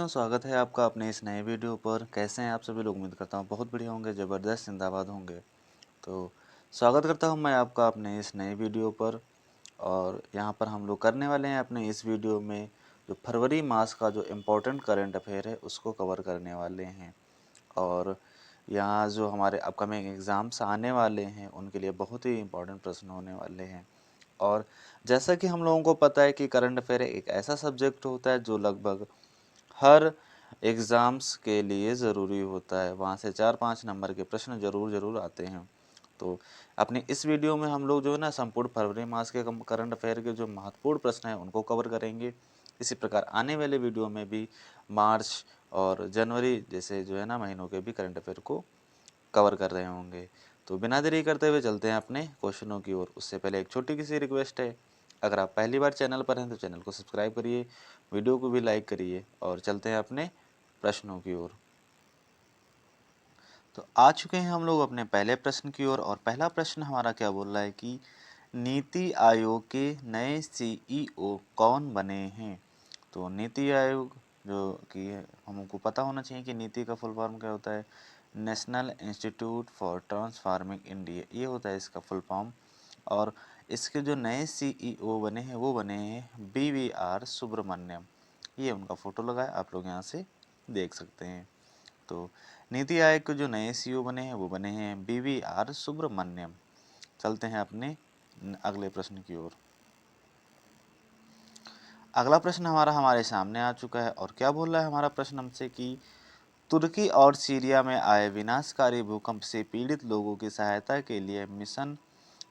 बच्चों, स्वागत है आपका अपने इस नए वीडियो पर। कैसे हैं आप सभी लोग? उम्मीद करता हूँ बहुत बढ़िया होंगे, ज़बरदस्त जिंदाबाद होंगे। तो स्वागत करता हूँ मैं आपका अपने इस नए वीडियो पर। और यहाँ पर हम लोग करने वाले हैं अपने इस वीडियो में जो फरवरी मास का जो इम्पोर्टेंट करंट अफेयर है उसको कवर करने वाले हैं। और यहाँ जो हमारे अपकमिंग एग्ज़ाम्स आने वाले हैं उनके लिए बहुत ही इम्पोर्टेंट प्रश्न होने वाले हैं। और जैसा कि हम लोगों को पता है कि करंट अफेयर एक ऐसा सब्जेक्ट होता है जो लगभग हर एग्ज़ाम्स के लिए ज़रूरी होता है। वहाँ से 4-5 नंबर के प्रश्न ज़रूर आते हैं। तो अपने इस वीडियो में हम लोग जो है ना संपूर्ण फरवरी मास के करंट अफेयर के जो महत्वपूर्ण प्रश्न हैं उनको कवर करेंगे। इसी प्रकार आने वाले वीडियो में भी मार्च और जनवरी जैसे जो है ना महीनों के भी करंट अफेयर को कवर कर रहे होंगे। तो बिना देरी करते हुए चलते हैं अपने क्वेश्चनों की ओर। उससे पहले एक छोटी सी रिक्वेस्ट है, अगर आप पहली बार चैनल पर हैं तो चैनल को सब्सक्राइब करिए, वीडियो को भी लाइक करिए और चलते हैं अपने प्रश्नों की ओर। तो आ चुके हैं हम लोग अपने पहले प्रश्न की ओर। और पहला प्रश्न हमारा क्या बोल रहा है कि नीति आयोग के नए सीईओ कौन बने हैं। तो नीति आयोग जो कि हमको पता होना चाहिए कि नीति का फुल फॉर्म क्या होता है, national institute for transforming India, ये होता है इसका फुल फॉर्म। और इसके जो नए सीईओ बने हैं वो बने हैं BVR सुब्रमण्यम। ये उनका फ़ोटो लगा है, आप लोग यहाँ से देख सकते हैं। तो नीति आयोग के जो नए सीईओ बने हैं वो बने हैं BVR सुब्रमण्यम। चलते हैं अपने अगले प्रश्न की ओर। अगला प्रश्न हमारे सामने आ चुका है। और क्या बोल रहा है हमारा प्रश्न हमसे कि तुर्की और सीरिया में आए विनाशकारी भूकंप से पीड़ित लोगों की सहायता के लिए मिशन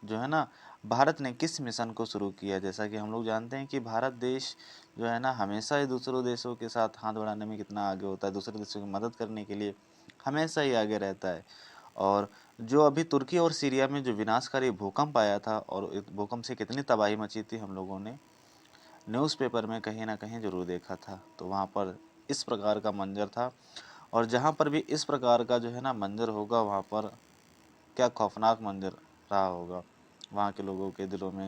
जो है ना, भारत ने किस मिशन को शुरू किया। जैसा कि हम लोग जानते हैं कि भारत देश जो है ना हमेशा ही दूसरों देशों के साथ हाथ बढ़ाने में कितना आगे होता है, दूसरे देशों की मदद करने के लिए हमेशा ही आगे रहता है। और जो अभी तुर्की और सीरिया में जो विनाशकारी भूकंप आया था और इस भूकंप से कितनी तबाही मची थी, हम लोगों ने न्यूज़पेपर में कहीं ना कहीं ज़रूर देखा था। तो वहाँ पर इस प्रकार का मंजर था। और जहाँ पर भी इस प्रकार का जो है ना मंजर होगा वहाँ पर क्या खौफनाक मंजर रहा होगा वहाँ के लोगों के दिलों में।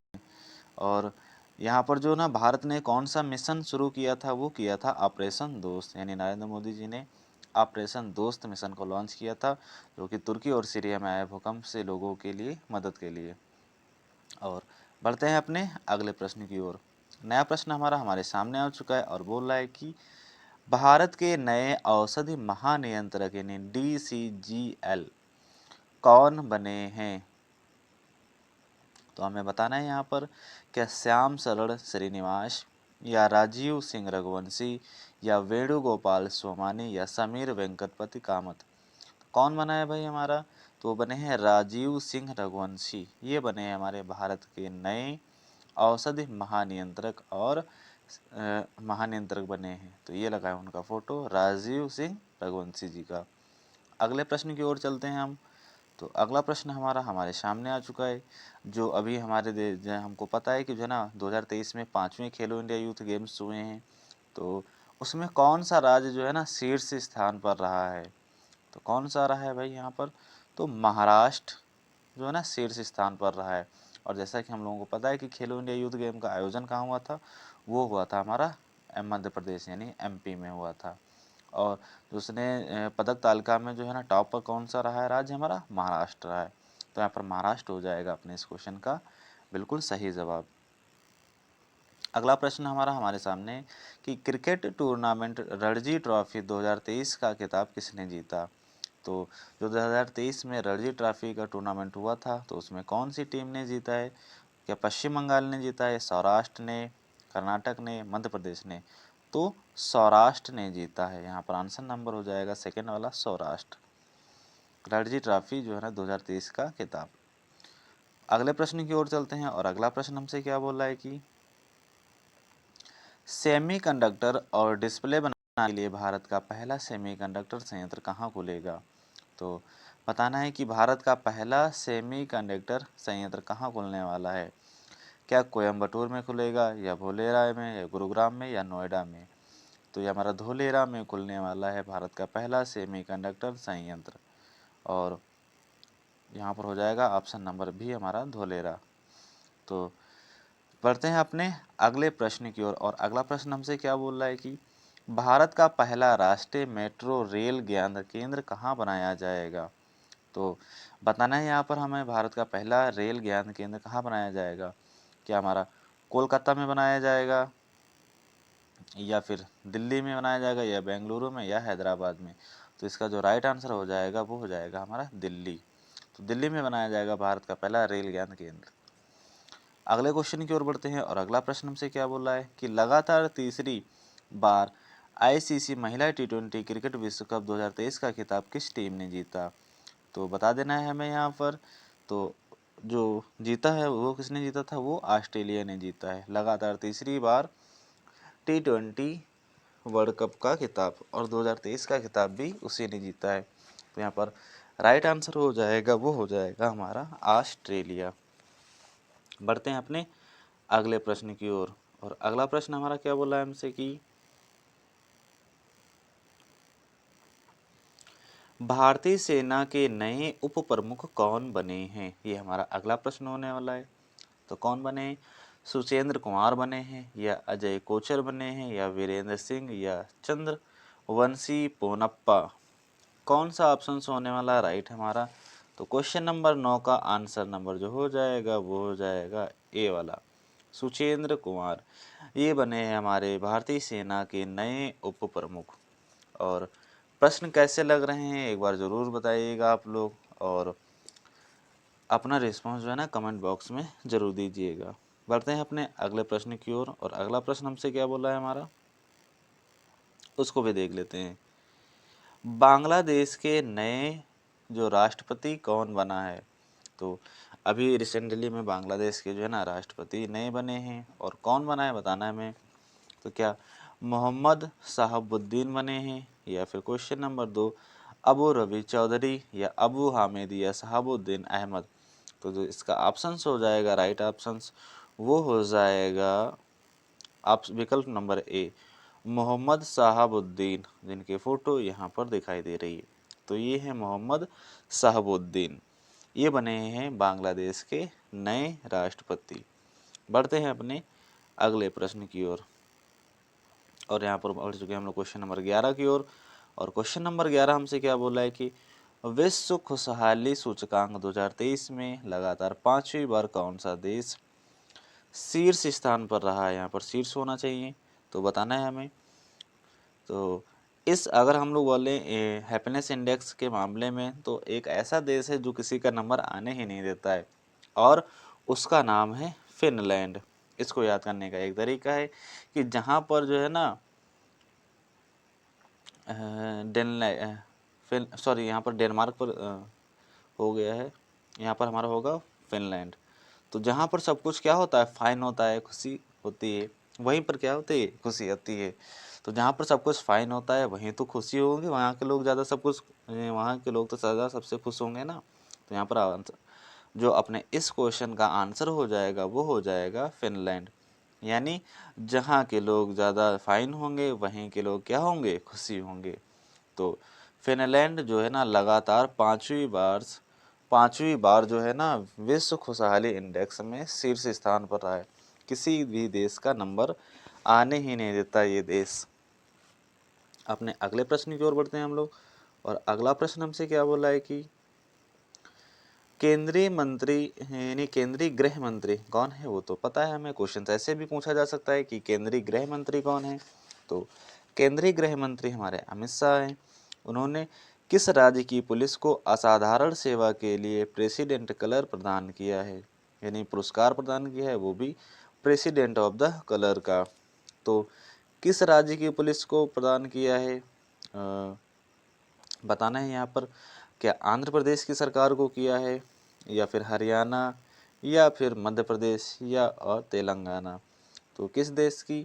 और यहाँ पर जो ना भारत ने कौन सा मिशन शुरू किया था, वो किया था ऑपरेशन दोस्त, यानी नरेंद्र मोदी जी ने ऑपरेशन दोस्त मिशन को लॉन्च किया था, जो कि तुर्की और सीरिया में आए भूकंप से लोगों के लिए मदद के लिए। और बढ़ते हैं अपने अगले प्रश्न की ओर। नया प्रश्न हमारे सामने आ चुका है और बोल रहा है कि भारत के नए औषधि महानियंत्रक यानी DCGL कौन बने हैं। तो हमें बताना है यहाँ पर क्या श्याम शरण श्रीनिवास या राजीव सिंह रघुवंशी या वेणुगोपाल सोमानी या समीर वेंकटपति कामत। कौन बना है भाई हमारा? तो बने हैं राजीव सिंह रघुवंशी। ये बने हैं हमारे भारत के नए औषधि महानियंत्रक और महानियंत्रक बने हैं। तो ये लगा है उनका फोटो राजीव सिंह रघुवंशी जी का। अगले प्रश्न की ओर चलते हैं हम। तो अगला प्रश्न हमारे सामने आ चुका है। जो अभी हमारे देश हमको पता है कि जो है ना 2023 में 5वें खेलो इंडिया यूथ गेम्स हुए हैं। तो उसमें कौन सा राज्य जो है ना शीर्ष स्थान पर रहा है। तो कौन सा रहा है भाई यहाँ पर? तो महाराष्ट्र जो है ना शीर्ष स्थान पर रहा है। और जैसा कि हम लोगों को पता है कि खेलो इंडिया यूथ गेम का आयोजन कहाँ हुआ था, वो हुआ था हमारा मध्य प्रदेश यानी MP में हुआ था। और उसने पदक तालिका में जो है ना टॉप पर कौन सा रहा है राज्य? हमारा महाराष्ट्र रहा है। तो यहाँ पर महाराष्ट्र हो जाएगा अपने इस क्वेश्चन का बिल्कुल सही जवाब। अगला प्रश्न हमारे सामने कि क्रिकेट टूर्नामेंट रणजी ट्रॉफी 2023 का खिताब किसने जीता। तो जो 2023 में रणजी ट्रॉफी का टूर्नामेंट हुआ था तो उसमें कौन सी टीम ने जीता है? क्या पश्चिम बंगाल ने जीता है, सौराष्ट्र ने, कर्नाटक ने, मध्य प्रदेश ने? तो सौराष्ट्र ने जीता है। यहाँ पर आंसर नंबर हो जाएगा सेकेंड वाला सौराष्ट्र। रणजी ट्रॉफी जो है ना 2023 का खिताब। अगले प्रश्न की ओर चलते हैं। और अगला प्रश्न हमसे क्या बोल रहा है कि सेमीकंडक्टर और डिस्प्ले बनाने के लिए भारत का पहला सेमीकंडक्टर संयंत्र कहाँ खुलेगा। तो बताना है कि भारत का पहला सेमीकंडक्टर संयंत्र कहाँ खुलने वाला है। क्या कोयम्बटूर में खुलेगा या भोलेरा में या गुरुग्राम में या नोएडा में? तो ये हमारा धोलेरा में खुलने वाला है भारत का पहला सेमीकंडक्टर संयंत्र। और यहाँ पर हो जाएगा ऑप्शन नंबर भी हमारा धोलेरा। तो बढ़ते हैं अपने अगले प्रश्न की ओर। और अगला प्रश्न हमसे क्या बोल रहा है कि भारत का पहला राष्ट्रीय मेट्रो रेल ज्ञान केंद्र कहाँ बनाया जाएगा? तो बताना है यहाँ पर हमें, भारत का पहला रेल ज्ञान केंद्र कहाँ बनाया जाएगा? क्या हमारा कोलकाता में बनाया जाएगा, या फिर दिल्ली में बनाया जाएगा, या बेंगलुरु में, या हैदराबाद में? तो इसका जो राइट आंसर हो जाएगा वो हो जाएगा हमारा दिल्ली। तो दिल्ली में बनाया जाएगा भारत का पहला रेल ज्ञान केंद्र। अगले क्वेश्चन की ओर बढ़ते हैं और अगला प्रश्न हमसे क्या बोला है कि लगातार तीसरी बार आईसीसी महिला टी20 क्रिकेट विश्व कप 2023 का खिताब किस टीम ने जीता? तो बता देना है हमें यहाँ पर। तो जो जीता है वो किसने जीता था? वो ऑस्ट्रेलिया ने जीता है लगातार तीसरी बार टी20 वर्ल्ड कप का खिताब, और 2023 का खिताब भी उसी ने जीता है। तो यहाँ पर राइट आंसर हो जाएगा वो हो जाएगा हमारा ऑस्ट्रेलिया। बढ़ते हैं अपने अगले प्रश्न की ओर और अगला प्रश्न हमारा क्या बोला है हमसे कि भारतीय सेना के नए उप प्रमुख कौन बने हैं? ये हमारा अगला प्रश्न होने वाला है। तो कौन बने? सुचेंद्र कुमार बने हैं, या अजय कोचर बने हैं, या वीरेंद्र सिंह, या चंद्रवंशी पोनप्पा? कौन सा ऑप्शन होने वाला राइट हमारा? तो क्वेश्चन नंबर 9 का आंसर नंबर जो हो जाएगा वो हो जाएगा ए वाला, सुचेंद्र कुमार। ये बने हैं हमारे भारतीय सेना के नए उप प्रमुख। और प्रश्न कैसे लग रहे हैं एक बार ज़रूर बताइएगा आप लोग, और अपना रिस्पांस जो है ना कमेंट बॉक्स में ज़रूर दीजिएगा। बढ़ते हैं अपने अगले प्रश्न की ओर और अगला प्रश्न हमसे क्या बोला है हमारा, उसको भी देख लेते हैं। बांग्लादेश के नए जो राष्ट्रपति कौन बना है? तो अभी रिसेंटली में बांग्लादेश के जो है ना राष्ट्रपति नए बने हैं, और कौन बना है बताना है हमें। तो क्या मोहम्मद साहबुद्दीन बने हैं, या फिर क्वेश्चन नंबर 2 अबू रबी चौधरी, या अबू हामिद, या शहाबुद्दीन अहमद? तो जो इसका ऑप्शंस हो जाएगा राइट ऑप्शंस वो हो जाएगा विकल्प नंबर ए, मोहम्मद साहबुद्दीन, जिनके फ़ोटो यहाँ पर दिखाई दे रही है। तो ये है मोहम्मद साहबुद्दीन, ये बने हैं बांग्लादेश के नए राष्ट्रपति। बढ़ते हैं अपने अगले प्रश्न की ओर और यहाँ पर बढ़ चुके हैं हम लोग क्वेश्चन नंबर 11 की ओर। और क्वेश्चन नंबर 11 हमसे क्या बोला है कि विश्व खुशहाली सूचकांक 2023 में लगातार 5वीं बार कौन सा देश शीर्ष स्थान पर रहा है? यहाँ पर शीर्ष होना चाहिए, तो बताना है हमें। तो इस अगर हम लोग बोले हैप्पीनेस इंडेक्स के मामले में, तो एक ऐसा देश है जो किसी का नंबर आने ही नहीं देता है, और उसका नाम है फिनलैंड। इसको याद करने का एक तरीका है कि जहाँ पर जो है ना यहाँ पर डेनमार्क पर हो गया है, यहाँ पर हमारा होगा फिनलैंड। तो जहाँ पर सब कुछ क्या होता है, फाइन होता है, खुशी होती है, वहीं पर क्या होती है, खुशी होती है। तो जहाँ पर सब कुछ फाइन होता है वहीं तो खुशी होगी, वहाँ के लोग ज़्यादा सब कुछ वहाँ के लोग तो ज़्यादा सबसे खुश होंगे ना। तो यहाँ पर जो अपने इस क्वेश्चन का आंसर हो जाएगा वो हो जाएगा फिनलैंड। यानी जहाँ के लोग ज़्यादा फाइन होंगे वहीं के लोग क्या होंगे, खुशी होंगे। तो फिनलैंड जो है ना लगातार पांचवी बार जो है ना विश्व खुशहाली इंडेक्स में शीर्ष स्थान पर रहा है। किसी भी देश का नंबर आने ही नहीं देता ये देश। अपने अगले प्रश्न की ओर बढ़ते हैं हम लोग और अगला प्रश्न हमसे क्या बोला है कि केंद्रीय मंत्री यानी केंद्रीय गृह मंत्री कौन है? वो तो पता है हमें, क्वेश्चन ऐसे भी पूछा जा सकता है कि केंद्रीय गृह मंत्री कौन है। तो केंद्रीय गृह मंत्री हमारे अमित शाह हैं। उन्होंने किस राज्य की पुलिस को असाधारण सेवा के लिए प्रेसिडेंट कलर प्रदान किया है, यानी पुरस्कार प्रदान किया है, वो भी प्रेसिडेंट ऑफ द कलर का? तो किस राज्य की पुलिस को प्रदान किया है बताना है यहाँ पर। क्या आंध्र प्रदेश की सरकार को किया है, या फिर हरियाणा, या फिर मध्य प्रदेश, या और तेलंगाना? तो किस देश की?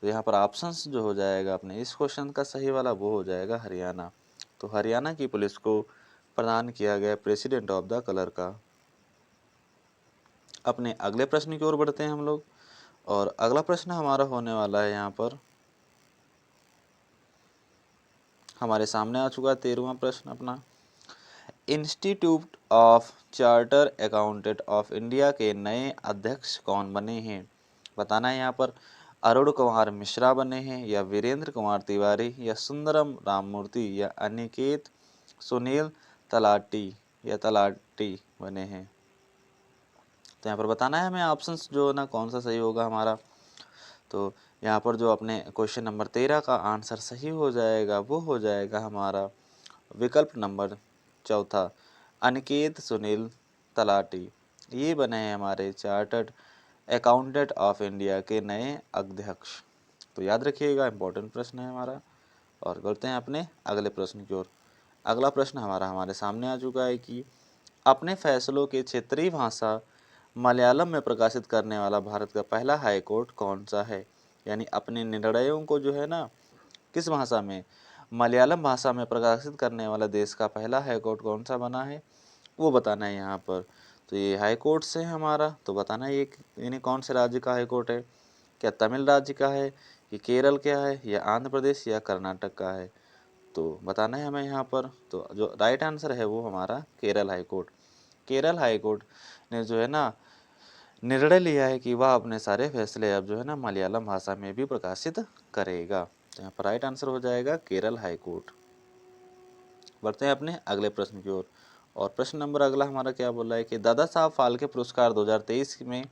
तो यहाँ पर ऑप्शंस जो हो जाएगा अपने इस क्वेश्चन का सही वाला वो हो जाएगा हरियाणा। तो हरियाणा की पुलिस को प्रदान किया गया प्रेसिडेंट ऑफ द कलर का। अपने अगले प्रश्न की ओर बढ़ते हैं हम लोग और अगला प्रश्न हमारा होने वाला है यहाँ पर हमारे सामने आ चुका है 13वां प्रश्न अपना। Institute of charter accountant of India के नए अध्यक्ष कौन बने हैं? बताना है यहाँ पर अरुण कुमार मिश्रा बने हैं, या वीरेंद्र कुमार तिवारी, या सुंदरम राममूर्ति, या अनिकेत सुनील तलाटी या तलाटी बने हैं। तो यहाँ पर बताना है हमें ऑप्शंस जो ना कौन सा सही होगा हमारा। तो यहाँ पर जो अपने क्वेश्चन नंबर 13 का आंसर सही हो जाएगा वो हो जाएगा हमारा विकल्प नंबर चौथा, अनिकेत सुनील तलाटी। ये बने हैं हमारे चार्टर्ड अकाउंटेंट ऑफ इंडिया के नए अध्यक्ष। तो याद रखिएगा, इंपॉर्टेंट प्रश्न है हमारा। और करते हैं अपने अगले प्रश्न की ओर। अगला प्रश्न हमारे सामने आ चुका है कि अपने फैसलों के क्षेत्रीय भाषा मलयालम में प्रकाशित करने वाला भारत का पहला हाई कोर्ट कौन सा है। यानी अपने निर्णयों को जो है ना किस भाषा में, मलयालम भाषा में प्रकाशित करने वाला देश का पहला हाई कोर्ट कौन सा बना है वो बताना है यहाँ पर। तो ये हाई कोर्ट से है हमारा, तो बताना है ये यानी कौन से राज्य का हाई कोर्ट है। क्या तमिल राज्य का है, ये केरल का है, या आंध्र प्रदेश या कर्नाटक का है। तो बताना है हमें यहाँ पर। तो जो राइट आंसर है वो हमारा Kerala high court. Kerala high court ने जो है ना निर्णय लिया है कि वह अपने सारे फैसले अब जो है ना मलयालम भाषा में भी प्रकाशित करेगा। तो यहाँ पर राइट आंसर हो जाएगा केरल हाई कोर्ट। बढ़ते हैं अपने अगले प्रश्न की ओर। और प्रश्न नंबर अगला हमारा क्या बोला है कि दादा साहब फाल्के पुरस्कार 2023 में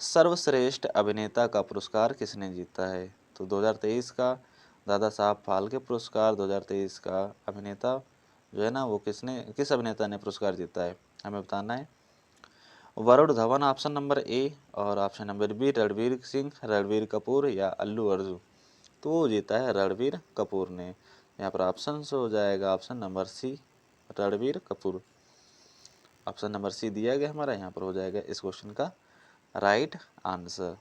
सर्वश्रेष्ठ अभिनेता का पुरस्कार किसने जीता है। तो 2023 का दादा साहब फाल्के पुरस्कार 2023 का अभिनेता जो है ना वो किस अभिनेता ने पुरस्कार जीता है हमें बताना है। Varun Dhawan option number A, और option number B Ranveer Singh, Ranveer Kapoor, या अल्लू अर्जुन। तो वो जीता है रणवीर कपूर ने। यहाँ पर ऑप्शन हो जाएगा option number C, Ranveer Kapoor. Option number C दिया गया हमारा, यहाँ पर हो जाएगा इस क्वेश्चन का राइट आंसर।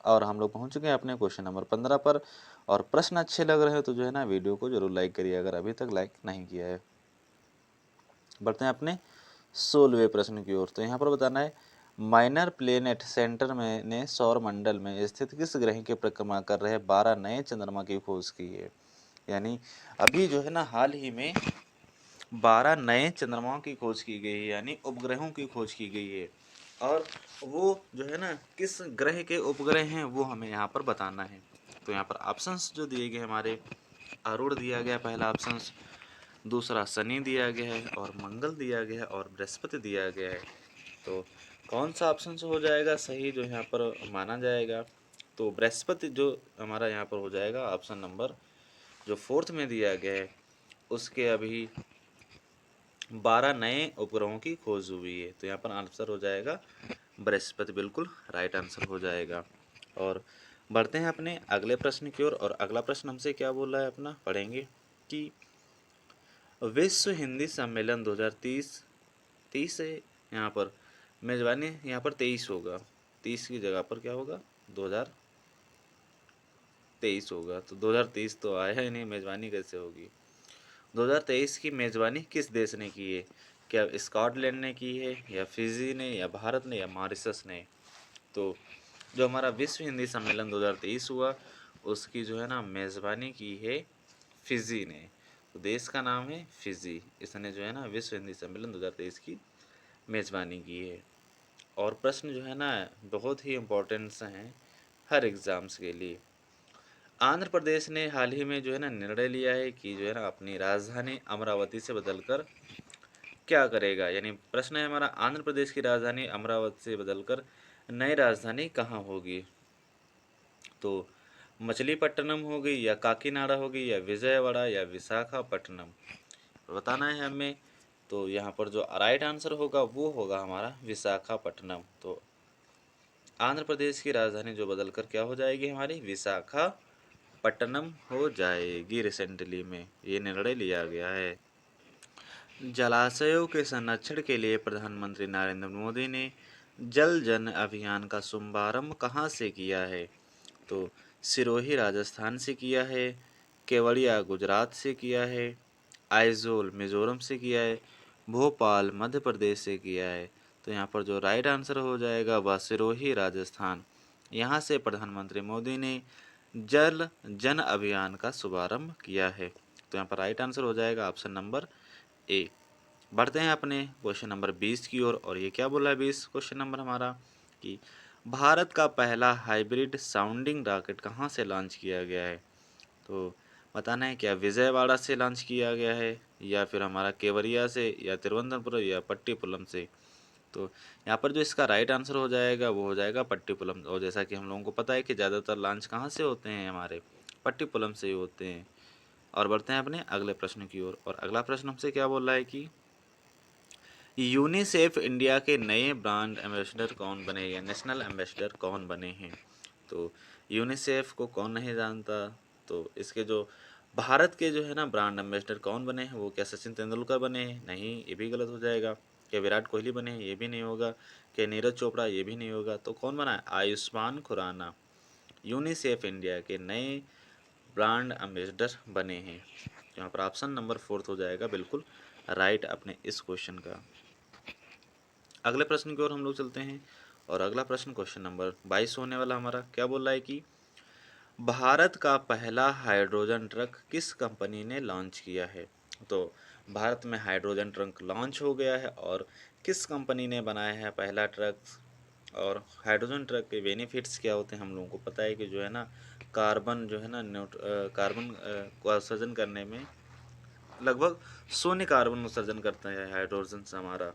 और हम लोग पहुँच चुके हैं अपने क्वेश्चन नंबर 15 पर। और प्रश्न अच्छे लग रहे हैं तो जो है ना वीडियो को जरूर लाइक करिए अगर अभी तक लाइक नहीं किया है। बढ़ते हैं अपने 16वें प्रश्न की ओर। तो यहाँ पर बताना है माइनर प्लेनेट सेंटर में ने सौर मंडल में स्थित किस ग्रह की परिक्रमा कर रहे 12 नए चंद्रमा की खोज की है। यानी अभी जो है ना हाल ही में 12 नए चंद्रमाओं की खोज की गई है, यानी उपग्रहों की खोज की गई है। और वो जो है ना किस ग्रह के उपग्रह हैं वो हमें यहाँ पर बताना है। तो यहाँ पर ऑप्शंस जो दिए गए हमारे, अरुण दिया गया पहला ऑप्शन, दूसरा शनि दिया गया है, और मंगल दिया गया है, और बृहस्पति दिया गया है। तो कौन सा ऑप्शन हो जाएगा सही जो यहाँ पर माना जाएगा। तो बृहस्पति जो हमारा यहाँ पर हो जाएगा ऑप्शन नंबर जो फोर्थ में दिया गया है उसके अभी 12 नए उपग्रहों की खोज हुई है। तो यहाँ पर आंसर हो जाएगा बृहस्पति, बिल्कुल राइट आंसर हो जाएगा। और बढ़ते हैं अपने अगले प्रश्न की ओर। और अगला प्रश्न हमसे क्या बोल रहा है अपना पढ़ेंगे कि विश्व हिंदी सम्मेलन 2030 है यहाँ पर मेजबानी, यहाँ पर 23 होगा, 30 की जगह पर क्या होगा 2023 होगा। तो 2030 तो आया ही नहीं, मेजबानी कैसे होगी। 2023 की मेजबानी किस देश ने की है। क्या स्कॉटलैंड ने की है, या फिजी ने, या भारत ने, या मॉरिशस ने। तो जो हमारा विश्व हिंदी सम्मेलन 2023 हुआ उसकी जो है ना मेज़बानी की है फिजी ने। तो देश का नाम है फिजी, इसने जो है ना विश्व हिंदी सम्मेलन 2023 की मेज़बानी की है। और प्रश्न जो है ना बहुत ही इम्पोर्टेंट हैं हर एग्ज़ाम्स के लिए। आंध्र प्रदेश ने हाल ही में जो है ना निर्णय लिया है कि जो है ना अपनी राजधानी अमरावती से बदलकर क्या करेगा। यानी प्रश्न है हमारा आंध्र प्रदेश की राजधानी अमरावती से बदलकर नई राजधानी कहाँ होगी। तो मछलीपट्टनम होगी, या काकीनाडा होगी, या विजयवाड़ा, या विशाखापट्टनम। बताना है हमें। तो यहाँ पर जो राइट आंसर होगा वो होगा हमारा विशाखापट्टनम। तो आंध्र प्रदेश की राजधानी जो बदलकर क्या हो जाएगी हमारी विशाखापट्टनम हो जाएगी। रिसेंटली में ये निर्णय लिया गया है। जलाशयों के संरक्षण के लिए प्रधानमंत्री नरेंद्र मोदी ने जल जन अभियान का शुभारंभ कहाँ से किया है। तो सिरोही राजस्थान से किया है, केवड़िया गुजरात से किया है, आइजोल मिजोरम से किया है, भोपाल मध्य प्रदेश से किया है। तो यहाँ पर जो राइट आंसर हो जाएगा वह सिरोही राजस्थान। यहाँ से प्रधानमंत्री मोदी ने जल जन अभियान का शुभारंभ किया है। तो यहाँ पर राइट आंसर हो जाएगा ऑप्शन नंबर ए। बढ़ते हैं अपने क्वेश्चन नंबर 20 की ओर। और ये क्या बोला है 20 क्वेश्चन नंबर हमारा कि भारत का पहला हाइब्रिड साउंडिंग रॉकेट कहाँ से लॉन्च किया गया है? तो बताना है क्या विजयवाड़ा से लॉन्च किया गया है, या फिर हमारा केवड़िया से, या तिरुवनंतपुरम, या पट्टीपुलम से? तो यहाँ पर जो इसका राइट आंसर हो जाएगा वो हो जाएगा पट्टीपुलम। और जैसा कि हम लोगों को पता है कि ज़्यादातर लॉन्च कहाँ से होते हैं, हमारे पट्टीपुलम से ही होते हैं। और बढ़ते हैं अपने अगले प्रश्न की ओर। और अगला प्रश्न हमसे क्या बोल रहा है कि यूनिसेफ इंडिया के नए ब्रांड एम्बेसडर कौन बने, या नेशनल एम्बेसडर कौन बने हैं? तो यूनिसेफ को कौन नहीं जानता। तो इसके जो भारत के जो है ना ब्रांड एम्बेसडर कौन बने हैं, वो क्या सचिन तेंदुलकर बने हैं? नहीं, ये भी गलत हो जाएगा। क्या विराट कोहली बने हैं? ये भी नहीं होगा। क्या नीरज चोपड़ा? ये भी नहीं होगा। तो कौन बना है? आयुष्मान खुराना यूनिसेफ इंडिया के नए ब्रांड एम्बेसडर बने हैं। यहाँ पर ऑप्शन नंबर 4 हो जाएगा बिल्कुल राइट अपने इस क्वेश्चन का। अगले प्रश्न की ओर हम लोग चलते हैं। और अगला प्रश्न क्वेश्चन नंबर 22 होने वाला हमारा। क्या बोल रहा है कि भारत का पहला हाइड्रोजन ट्रक किस कंपनी ने लॉन्च किया है? तो भारत में हाइड्रोजन ट्रक लॉन्च हो गया है, और किस कंपनी ने बनाया है पहला ट्रक? और हाइड्रोजन ट्रक के बेनिफिट्स क्या होते हैं, हम लोगों को पता है कि जो है ना कार्बन जो है ना कार्बन को उत्सर्जन करने में लगभग शून्य कार्बन उत्सर्जन करता है हाइड्रोजन से हमारा।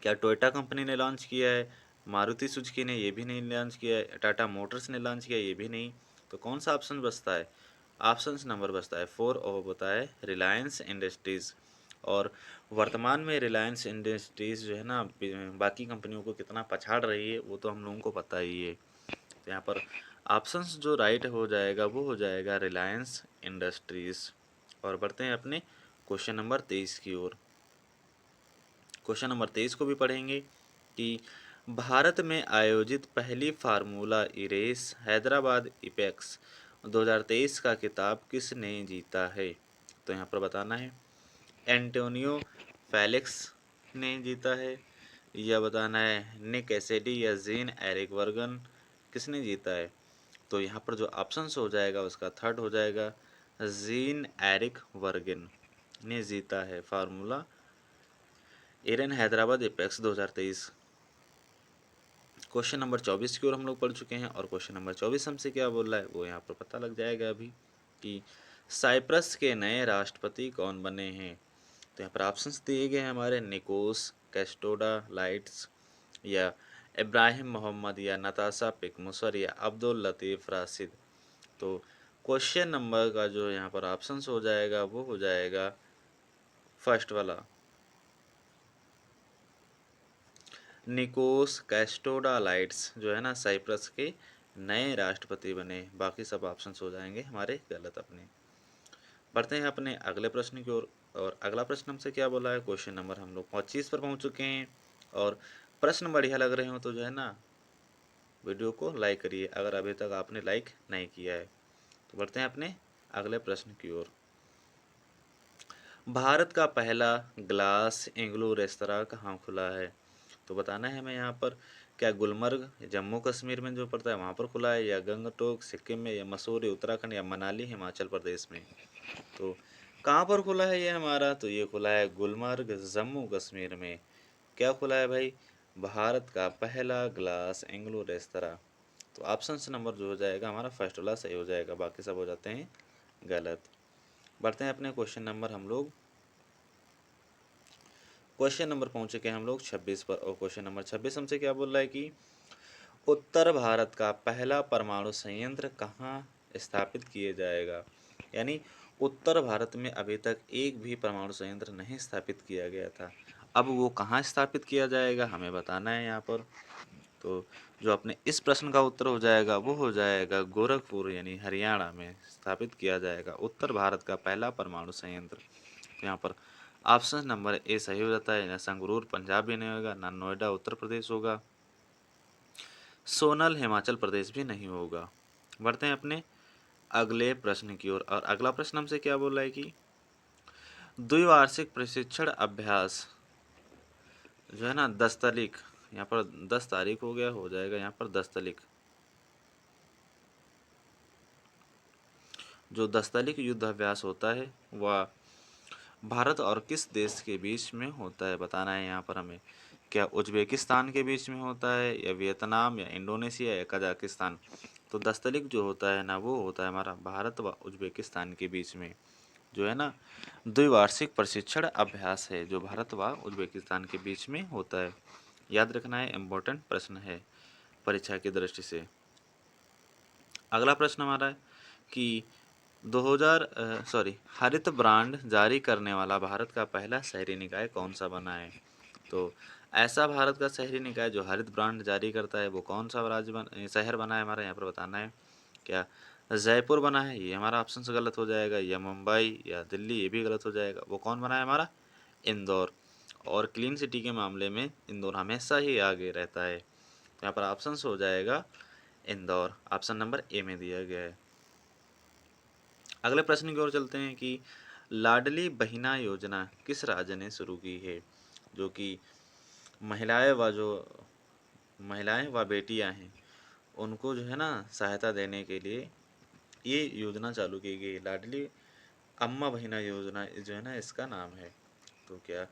क्या टोयोटा कंपनी ने लॉन्च किया है? मारुति सुजुकी ने ये भी नहीं लॉन्च किया है। टाटा मोटर्स ने लॉन्च किया है, ये भी नहीं। तो कौन सा ऑप्शन बचता है? ऑप्शन नंबर बचता है 4 और होता है रिलायंस इंडस्ट्रीज़। और वर्तमान में रिलायंस इंडस्ट्रीज़ जो है ना बाकी कंपनियों को कितना पछाड़ रही है वो तो हम लोगों को पता ही है। तो यहाँ पर ऑप्शंस जो राइट हो जाएगा वो हो जाएगा रिलायंस इंडस्ट्रीज़। और बढ़ते हैं अपने क्वेश्चन नंबर 23 की ओर। क्वेश्चन नंबर 23 को भी पढ़ेंगे कि भारत में आयोजित पहली फार्मूला ई रेस हैदराबाद इपेक्स 2023 का खिताब किसने जीता है? तो यहाँ पर बताना है एंटोनियो फेलिक्स ने जीता है, या बताना है निक एसेडी या जीन एरिक वर्गन किसने जीता है? तो यहाँ पर जो ऑप्शंस हो जाएगा उसका थर्ड हो जाएगा जीन एरिक वर्गन ने जीता है फार्मूला एरन हैदराबाद एपेक्स 2023। क्वेश्चन नंबर 24 की ओर हम लोग पढ़ चुके हैं। और क्वेश्चन नंबर 24 हमसे क्या बोल रहा है वो यहाँ पर पता लग जाएगा अभी कि साइप्रस के नए राष्ट्रपति कौन बने हैं? तो यहाँ पर ऑप्शंस दिए गए हैं हमारे निकोस कैस्टोडा लाइट्स, या इब्राहिम मोहम्मद, या नताशा पिकमुसर, या अब्दुल लतीफ़ राशिद। तो क्वेश्चन नंबर का जो यहाँ पर ऑप्शंस हो जाएगा वो हो जाएगा फर्स्ट वाला निकोस कैस्टोडालाइट्स जो है ना साइप्रस के नए राष्ट्रपति बने। बाकी सब ऑप्शंस हो जाएंगे हमारे गलत अपने। बढ़ते हैं अपने अगले प्रश्न की ओर। और अगला प्रश्न हमसे क्या बोला है, क्वेश्चन नंबर हम लोग 25 पर पहुंच चुके हैं। और प्रश्न बढ़िया लग रहे हो तो जो है ना वीडियो को लाइक करिए अगर अभी तक आपने लाइक नहीं किया है। तो बढ़ते हैं अपने अगले प्रश्न की ओर। भारत का पहला ग्लास इग्लू रेस्तरां कहाँ खुला है? तो बताना है हमें यहाँ पर क्या गुलमर्ग जम्मू कश्मीर में जो पड़ता है वहाँ पर खुला है, या गंगटोक सिक्किम में, या मसूरी उत्तराखंड, या मनाली हिमाचल प्रदेश में? तो कहाँ पर खुला है ये हमारा? तो ये खुला है गुलमर्ग जम्मू कश्मीर में। क्या खुला है भाई? भारत का पहला ग्लास एंग्लो रेस्तरां। तो ऑप्शन नंबर जो हो जाएगा हमारा फर्स्ट वाला सही हो जाएगा, बाकी सब हो जाते हैं गलत। बढ़ते हैं अपने क्वेश्चन नंबर हम लोग क्वेश्चन नंबर पहुंच चुके हैं हम लोग 26 पर। और क्वेश्चन नंबर 26 हमसे क्या बोल रहा है कि उत्तर भारत का पहला परमाणु संयंत्र कहाँ स्थापित किया जाएगा? यानी उत्तर भारत में अभी तक एक भी परमाणु संयंत्र नहीं स्थापित किया गया था। अब वो कहाँ स्थापित किया जाएगा हमें बताना है यहाँ पर। तो जो अपने इस प्रश्न का उत्तर हो जाएगा वो हो जाएगा गोरखपुर यानी हरियाणा में स्थापित किया जाएगा उत्तर भारत का पहला परमाणु संयंत्र। तो यहाँ पर ऑप्शन नंबर ए सही हो जाता है। ना संगरूर पंजाब भी नहीं होगा, ना नोएडा उत्तर प्रदेश होगा, सोनल हिमाचल प्रदेश भी नहीं होगा। बढ़ते हैं अपने अगले प्रश्न की ओर। और अगला प्रश्न हमसे क्या बोल रहा है कि द्विवार्षिक प्रशिक्षण अभ्यास जो है ना 10 तारीख, यहाँ पर 10 तारीख हो गया, हो जाएगा यहाँ पर 10 तारीख। जो 10 तारीख युद्ध अभ्यास होता है वह भारत और किस देश के बीच में होता है बताना है यहाँ पर हमें। क्या उज्बेकिस्तान के बीच में होता है, या वियतनाम, या इंडोनेशिया, या कजाकिस्तान? तो दस्तलिक जो होता है ना, वो होता है हमारा भारत व उज्बेकिस्तान के बीच में, जो है ना द्विवार्षिक प्रशिक्षण अभ्यास है, जो भारत व उज्बेकिस्तान के बीच में होता है। याद रखना है, इम्पोर्टेंट प्रश्न है परीक्षा की दृष्टि से। अगला प्रश्न हमारा है कि 2000 हरित ब्रांड जारी करने वाला भारत का पहला शहरी निकाय कौन सा बना है? तो ऐसा भारत का शहरी निकाय जो हरित ब्रांड जारी करता है वो कौन सा शहर बना है हमारा, यहाँ पर बताना है। क्या जयपुर बना है? ये हमारा ऑप्शन से गलत हो जाएगा। या मुंबई, या दिल्ली, ये भी गलत हो जाएगा। वो कौन बना है हमारा? इंदौर। और क्लीन सिटी के मामले में इंदौर हमेशा ही आगे रहता है, तो यहाँ पर ऑप्शन हो जाएगा इंदौर। ऑप्शन नंबर ए में दिया गया है। अगले प्रश्न की ओर चलते हैं कि लाडली बहिना योजना किस राज्य ने शुरू की है? जो कि महिलाएं व बेटियां हैं, उनको जो है ना सहायता देने के लिए ये योजना चालू की गई। लाडली अम्मा बहिना योजना जो है ना, इसका नाम है। तो क्या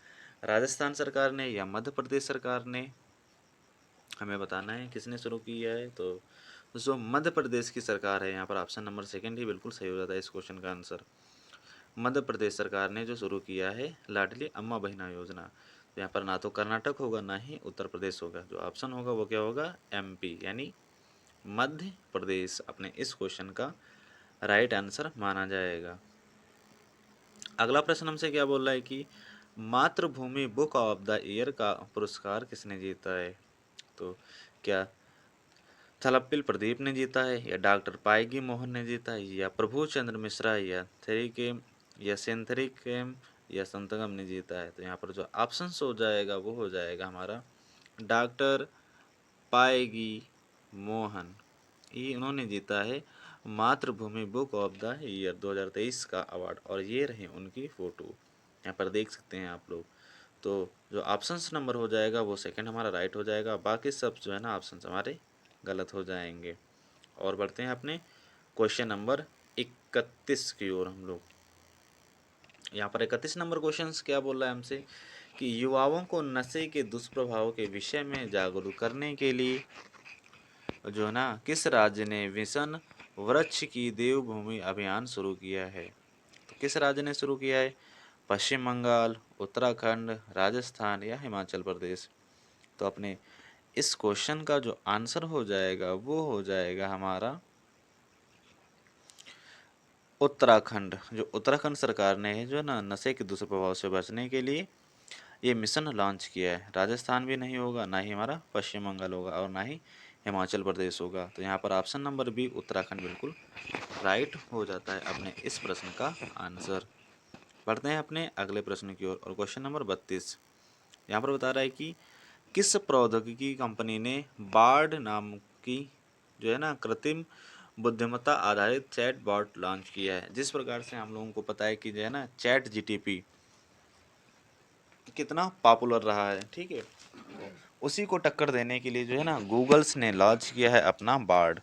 राजस्थान सरकार ने या मध्य प्रदेश सरकार ने? हमें बताना है किसने शुरू किया है। तो जो मध्य प्रदेश की सरकार है, यहाँ पर ऑप्शन नंबर सेकंड ही बिल्कुल सही हो जाता है इस क्वेश्चन का आंसर। मध्य प्रदेश सरकार ने जो शुरू किया है लाडली अम्मा बहिना योजना। तो यहाँ पर ना तो कर्नाटक होगा, ना ही उत्तर प्रदेश होगा। जो ऑप्शन होगा वो क्या होगा? एमपी, यानी मध्य प्रदेश अपने इस क्वेश्चन का राइट आंसर माना जाएगा। अगला प्रश्न हमसे क्या बोल रहा है कि मातृभूमि बुक ऑफ द ईयर का पुरस्कार किसने जीता है? तो क्या थलप्पिल प्रदीप ने जीता है, या डॉक्टर पायगी मोहन ने जीता है, या प्रभु चंद्र मिश्रा, या थेरिकेम, या सेंथरिकेम, या संतगम ने जीता है? तो यहाँ पर जो ऑप्शन हो जाएगा वो हो जाएगा हमारा डॉक्टर पायगी मोहन। ये उन्होंने जीता है मातृभूमि बुक ऑफ द ईयर 2023 का अवार्ड, और ये रहे उनकी फ़ोटो, यहाँ पर देख सकते हैं आप लोग। तो जो ऑप्शन नंबर हो जाएगा वो सेकंड हमारा राइट हो जाएगा, बाकी सब जो है ना ऑप्शन हमारे गलत हो जाएंगे। और बढ़ते हैं अपने क्वेश्चन नंबर 31 की ओर हम लोग। यहाँ पर 31 नंबर क्वेश्चन क्या बोल रहा है हमसे कि युवाओं को नशे के दुष्प्रभावों के विषय में जागरूक करने के लिए जो है ना किस राज्य ने मिशन वृक्ष की देवभूमि अभियान शुरू किया है? तो किस राज्य ने शुरू किया है? पश्चिम बंगाल, उत्तराखंड, राजस्थान, या हिमाचल प्रदेश? तो अपने इस क्वेश्चन का जो आंसर हो जाएगा वो हो जाएगा हमारा उत्तराखंड। जो उत्तराखंड सरकार ने जो है ना नशे के दुष्प्रभाव से बचने के लिए ये मिशन लॉन्च किया है। राजस्थान भी नहीं होगा, ना ही हमारा पश्चिम बंगाल होगा, और ना ही हिमाचल प्रदेश होगा। तो यहाँ पर ऑप्शन नंबर बी उत्तराखंड बिल्कुल राइट हो जाता है अपने इस प्रश्न का आंसर। बढ़ते हैं अपने अगले प्रश्न की ओर, और क्वेश्चन नंबर 32 यहाँ पर बता रहा है कि किस प्रौद्योगिकी कंपनी ने बार्ड नाम की जो है ना कृत्रिम बुद्धिमत्ता आधारित चैट बॉट लॉन्च किया है? जिस प्रकार से हम लोगों को पता है कि जो है ना चैट जीटीपी कितना पॉपुलर रहा है, ठीक है, उसी को टक्कर देने के लिए जो है ना गूगल्स ने लॉन्च किया है अपना बार्ड।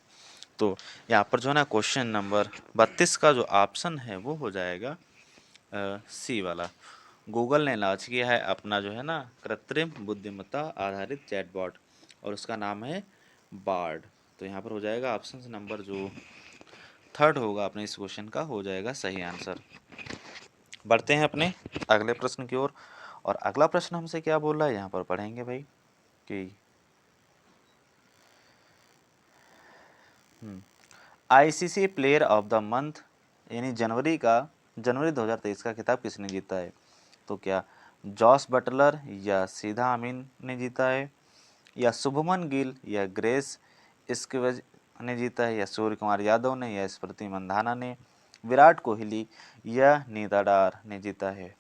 तो यहाँ पर जो है ना क्वेश्चन नंबर 32 का जो ऑप्शन है वो हो जाएगा सी वाला। गूगल ने लॉन्च किया है अपना जो है ना कृत्रिम बुद्धिमत्ता आधारित चैटबॉट, और उसका नाम है बार्ड। तो यहाँ पर हो जाएगा ऑप्शन नंबर जो थर्ड होगा अपने इस क्वेश्चन का हो जाएगा सही आंसर। बढ़ते हैं अपने अगले प्रश्न की ओर, और अगला प्रश्न हमसे क्या बोल रहा है यहाँ पर पढ़ेंगे भाई कि ICC player of the month यानी जनवरी 2023 का खिताब किसने जीता है? तो क्या जॉस बटलर या सीधा अमीन ने जीता है, या शुभमन गिल या ग्रेस स्किवज ने जीता है, या सूर्य कुमार यादव ने, या स्मृति मंधाना ने, विराट कोहली या नीदाडार ने जीता है?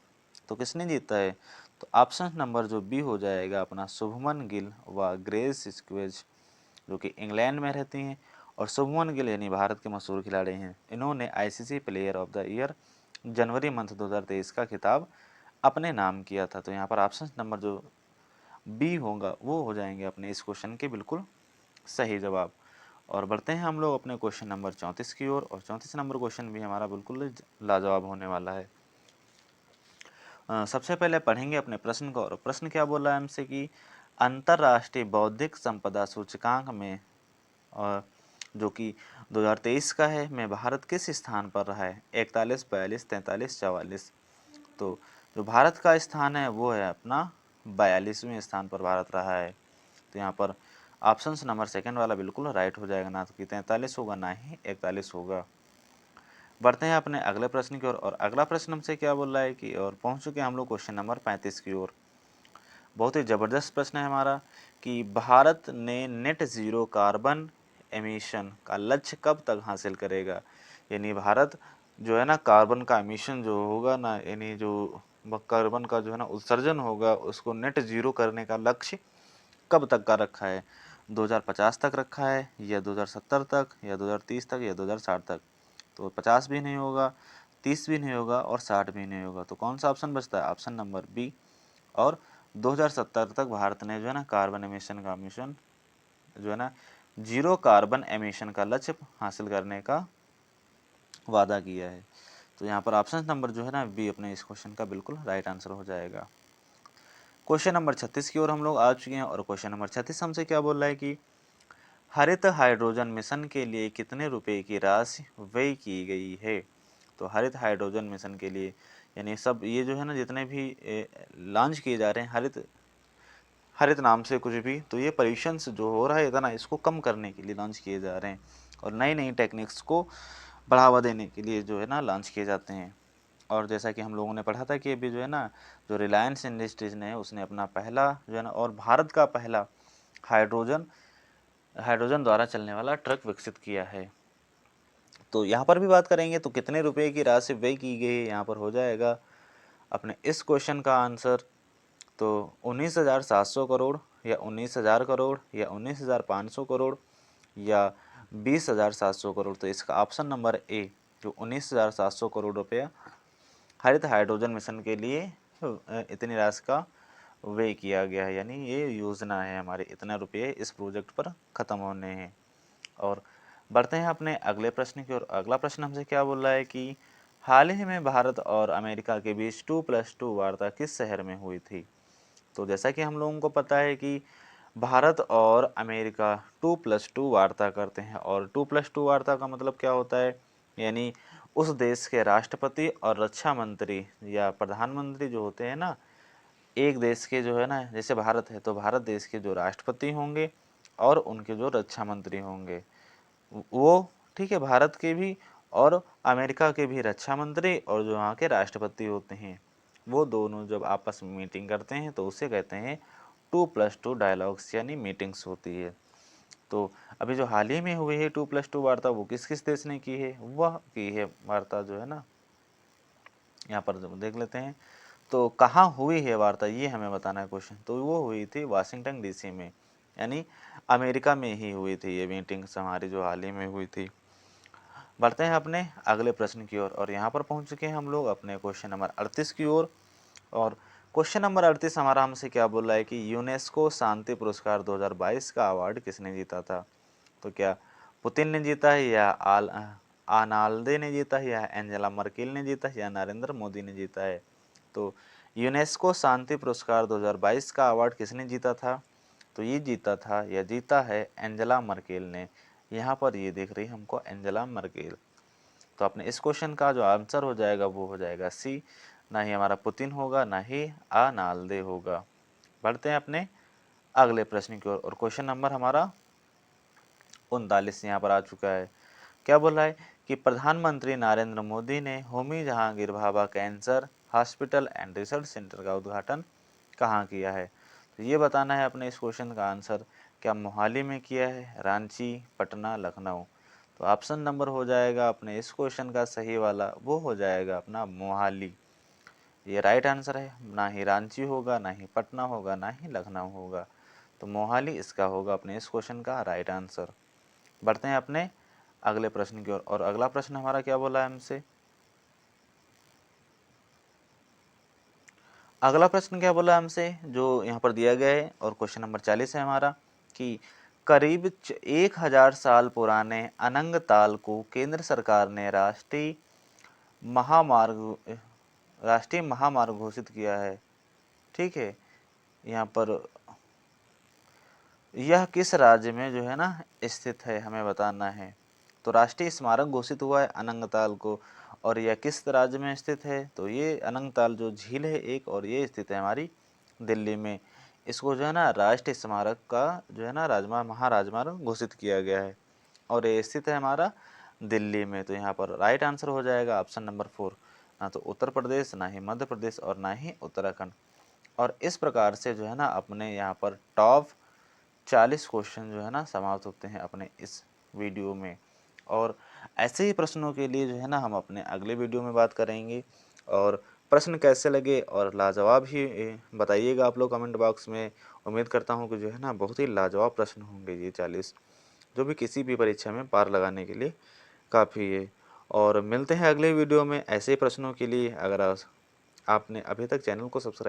तो किसने जीता है? तो ऑप्शन नंबर जो बी हो जाएगा अपना शुभमन गिल व ग्रेस स्क्वेज, जो कि इंग्लैंड में रहती हैं। और शुभमन गिल यानी भारत के मशहूर खिलाड़ी हैं, इन्होंने ICC player of the year January month 2023 का खिताब अपने नाम किया था। तो यहाँ पर ऑप्शन नंबर जो बी होगा वो हो जाएंगे अपने इस क्वेश्चन के बिल्कुल सही जवाब। और बढ़ते हैं हम लोग अपने क्वेश्चन नंबर 34 की ओर, और 34 नंबर क्वेश्चन भी हमारा बिल्कुल लाजवाब होने वाला है। सबसे पहले पढ़ेंगे अपने प्रश्न को, और प्रश्न क्या बोल रहा है हमसे कि अंतर्राष्ट्रीय बौद्धिक संपदा सूचकांक में और जो कि 2023 का है, में भारत किस स्थान पर रहा है? 41, 42, 43, 44। तो जो भारत का स्थान है वो है अपना 42वें स्थान पर भारत रहा है। तो यहाँ पर ऑप्शन नंबर सेकंड वाला बिल्कुल राइट हो जाएगा, ना तो कि 43 होगा ना ही 41 होगा। बढ़ते हैं अपने अगले प्रश्न की ओर, और अगला प्रश्न हमसे क्या बोल रहा है कि, और पहुंच चुके हैं हम लोग क्वेश्चन नंबर 35 की ओर। बहुत ही ज़बरदस्त प्रश्न है हमारा कि भारत ने नेट ज़ीरो कार्बन एमिशन का लक्ष्य कब तक हासिल करेगा। यानी भारत जो है ना, कार्बन का एमिशन जो होगा ना, यानी जो कार्बन का जो है ना उत्सर्जन होगा, उसको नेट ज़ीरो करने का लक्ष्य कब तक का रखा है? 2050 तक रखा है, या 2070 तक, या 2030 तक, या 2060 तक? तो 50 भी नहीं होगा, 30 भी नहीं होगा, और 60 भी नहीं होगा। तो कौन सा ऑप्शन बचता है? Option number B. और 2070 तक भारत ने जो है ना कार्बन एमिशन का मिशन जो है ना जीरो कार्बन एमिशन का लक्ष्य हासिल करने का वादा किया है। तो यहाँ पर ऑप्शन नंबर जो है ना बी अपने इस क्वेश्चन का बिल्कुल राइट आंसर हो जाएगा। क्वेश्चन नंबर 36 की ओर हम लोग आ चुके हैं, और क्वेश्चन नंबर 36 हमसे क्या बोल रहा है कि हरित हाइड्रोजन मिशन के लिए कितने रुपए की राशि व्यय की गई है? तो हरित हाइड्रोजन मिशन के लिए, यानी सब ये जो है ना जितने भी लॉन्च किए जा रहे हैं हरित हरित नाम से कुछ भी, तो ये पॉल्यूशन जो हो रहा है इतना, इसको कम करने के लिए लॉन्च किए जा रहे हैं, और नई नई टेक्निक्स को बढ़ावा देने के लिए जो है ना लॉन्च किए जाते हैं। और जैसा कि हम लोगों ने पढ़ा था कि अभी जो है ना, जो रिलायंस इंडस्ट्रीज ने उसने अपना पहला जो है ना, और भारत का पहला हाइड्रोजन हाइड्रोजन द्वारा चलने वाला ट्रक विकसित किया है। तो यहाँ पर भी बात करेंगे तो कितने रुपए की राशि व्यय की गई है, यहाँ पर हो जाएगा अपने इस क्वेश्चन का आंसर तो 19,700 करोड़, या 19,000 करोड़, या 19,500 करोड़, या 20,700 करोड़। तो इसका ऑप्शन नंबर ए जो 19,700 करोड़ रुपया हरित हाइड्रोजन मिशन के लिए इतनी राशि का व्यय किया गया है, यानी ये योजना है हमारे, इतना रुपये इस प्रोजेक्ट पर ख़त्म होने हैं। और बढ़ते हैं अपने अगले प्रश्न की ओर। अगला प्रश्न हमसे क्या बोल रहा है कि हाल ही में भारत और अमेरिका के बीच 2+2 वार्ता किस शहर में हुई थी? तो जैसा कि हम लोगों को पता है कि भारत और अमेरिका 2+2 वार्ता करते हैं, और 2+2 वार्ता का मतलब क्या होता है? यानी उस देश के राष्ट्रपति और रक्षा मंत्री या प्रधानमंत्री जो होते हैं ना, एक देश के जो है ना, जैसे भारत है तो भारत देश के जो राष्ट्रपति होंगे और उनके जो रक्षा मंत्री होंगे वो, ठीक है, भारत के भी और अमेरिका के भी रक्षा मंत्री और जो वहाँ के राष्ट्रपति होते हैं, वो दोनों जब आपस में मीटिंग करते हैं तो उसे कहते हैं 2+2 डायलॉग्स, यानी मीटिंग्स होती है। तो अभी जो हाल ही में हुई है 2+2 वार्ता, वो किस किस देश ने की है? वह की है वार्ता जो है ना, यहाँ पर जब देख लेते हैं तो कहाँ हुई है वार्ता, ये हमें बताना है क्वेश्चन। तो वो हुई थी वाशिंगटन डीसी में, यानी अमेरिका में ही हुई थी ये मीटिंग्स हमारी जो हाल ही में हुई थी। बढ़ते हैं अपने अगले प्रश्न की ओर, और यहाँ पर पहुँच चुके हैं हम लोग अपने क्वेश्चन नंबर 38 की ओर। और क्वेश्चन नंबर 38 हमारा हमसे क्या बोल रहा है कि यूनेस्को शांति पुरस्कार 2022 का अवार्ड किसने जीता था? तो क्या पुतिन ने जीता है, या आनाल्दे ने जीता है, या एंजेला मर्केल ने जीता है, या नरेंद्र मोदी ने जीता है? तो यूनेस्को शांति पुरस्कार 2022 का अवार्ड किसने जीता था? तो ये जीता था या जीता है एंजेला मर्केल ने। यहाँ पर ये दिख रही है हमको एंजेला मर्केल। तो अपने इस क्वेश्चन का जो आंसर हो जाएगा वो हो जाएगा सी, ना ही हमारा पुतिन होगा ना ही आनाल्दे होगा। बढ़ते हैं अपने अगले प्रश्न की ओर, और क्वेश्चन नंबर हमारा 39 यहाँ पर आ चुका है। क्या बोल रहा है कि प्रधानमंत्री नरेंद्र मोदी ने Homi Jahangir Bhabha cancer hospital and research centre का उद्घाटन कहाँ किया है? तो ये बताना है अपने इस क्वेश्चन का आंसर। क्या मोहाली में किया है, रांची, पटना, लखनऊ? तो ऑप्शन नंबर हो जाएगा अपने इस क्वेश्चन का सही वाला, वो हो जाएगा अपना मोहाली। ये राइट आंसर है, ना ही रांची होगा, ना ही पटना होगा, ना ही लखनऊ होगा। तो मोहाली इसका होगा अपने इस क्वेश्चन का राइट आंसर। बढ़ते हैं अपने अगले प्रश्न की ओर, और अगला प्रश्न हमारा क्या बोला है हमसे? अगला प्रश्न क्या बोला हमसे जो यहाँ पर दिया गया है, और क्वेश्चन नंबर 40 है हमारा कि करीब 1,000 साल पुराने अनंग ताल को केंद्र सरकार ने महामार्ग राष्ट्रीय महामार्ग घोषित किया है। ठीक है, यहाँ पर यह किस राज्य में जो है ना स्थित है, हमें बताना है। तो राष्ट्रीय स्मारक घोषित हुआ है अनंगताल को, और यह किस राज्य में स्थित है, तो ये अनंगताल जो झील है एक, और ये स्थित है हमारी दिल्ली में। इसको जो है ना राष्ट्रीय स्मारक का जो है ना राजमार्ग, महाराजमार्ग घोषित किया गया है, और ये स्थित है हमारा दिल्ली में। तो यहाँ पर राइट आंसर हो जाएगा ऑप्शन नंबर 4, ना तो उत्तर प्रदेश, ना ही मध्य प्रदेश, और ना ही उत्तराखंड। और इस प्रकार से जो है ना अपने यहाँ पर टॉप 40 क्वेश्चन जो है ना समाप्त होते हैं अपने इस वीडियो में। और ऐसे ही प्रश्नों के लिए जो है ना हम अपने अगले वीडियो में बात करेंगे। और प्रश्न कैसे लगे और लाजवाब ही बताइएगा आप लोग कमेंट बॉक्स में। उम्मीद करता हूँ कि जो है ना बहुत ही लाजवाब प्रश्न होंगे ये 40, जो भी किसी भी परीक्षा में पार लगाने के लिए काफ़ी है। और मिलते हैं अगले वीडियो में ऐसे प्रश्नों के लिए। अगर आपने अभी तक चैनल को सब्सक्राइब